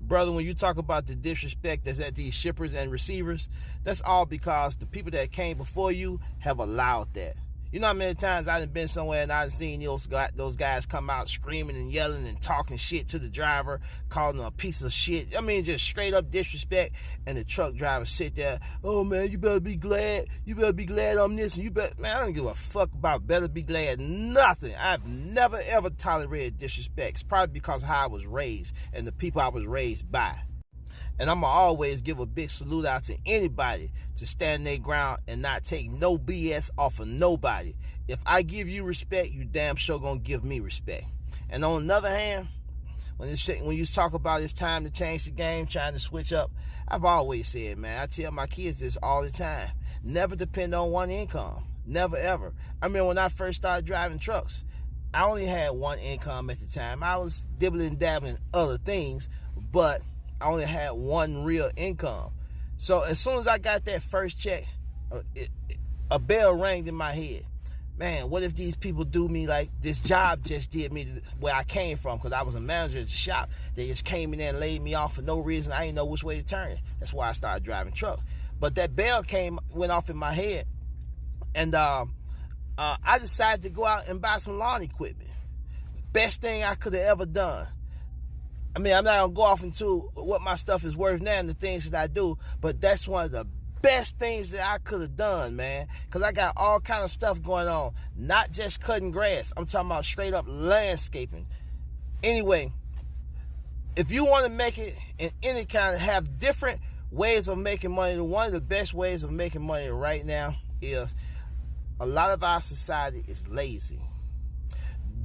Brother, when you talk about the disrespect that's at these shippers and receivers, that's all because the people that came before you have allowed that. You know how many times I've been somewhere and I've seen those guys come out screaming and yelling and talking shit to the driver, calling him a piece of shit. I mean, just straight up disrespect. And the truck driver sit there, oh man, you better be glad. You better be glad I'm this. And you better, man, I don't give a fuck about better be glad. Nothing. I've never ever tolerated disrespect. It's probably because of how I was raised and the people I was raised by. And I'm going to always give a big salute out to anybody to stand their ground and not take no BS off of nobody. If I give you respect, you damn sure going to give me respect. And on the other hand, when you talk about it's time to change the game, trying to switch up, I've always said, man, I tell my kids this all the time. Never depend on one income. Never, ever. I mean, when I first started driving trucks, I only had one income at the time. I was dibbling and dabbling other things, but I only had one real income. So as soon as I got that first check, a bell rang in my head. Man, what if these people do me like this job just did me where I came from? Because I was a manager at the shop. They just came in there and laid me off for no reason. I didn't know which way to turn. That's why I started driving truck. But that bell went off in my head. And I decided to go out and buy some lawn equipment. Best thing I could have ever done. I mean, I'm not going to go off into what my stuff is worth now and the things that I do, but that's one of the best things that I could have done, man, because I got all kind of stuff going on, not just cutting grass. I'm talking about straight up landscaping. Anyway, if you want to make it in any kind of have different ways of making money, one of the best ways of making money right now is a lot of our society is lazy.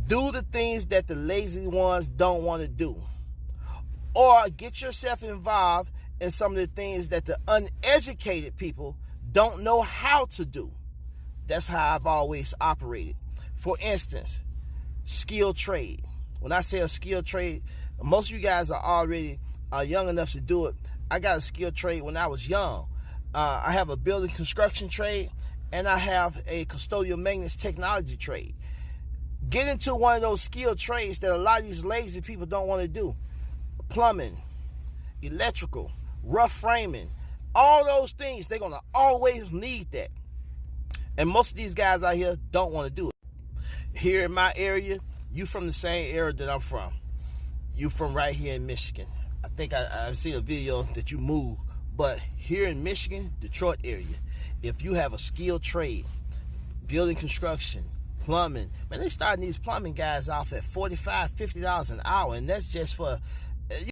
Do the things that the lazy ones don't want to do. Or get yourself involved in some of the things that the uneducated people don't know how to do. That's how I've always operated. For instance, skilled trade. When I say a skilled trade, most of you guys are already young enough to do it. I got a skilled trade when I was young. I have a building construction trade, and I have a custodial maintenance technology trade. Get into one of those skilled trades that a lot of these lazy people don't want to do. Plumbing, electrical, rough framing, all those things, they're going to always need that. And most of these guys out here don't want to do it. Here in my area, you from the same area that I'm from. You from right here in Michigan. I think I see a video that you moved. But here in Michigan, Detroit area, if you have a skilled trade, building construction, plumbing, man, they starting these plumbing guys off at $45, $50 an hour, and that's just for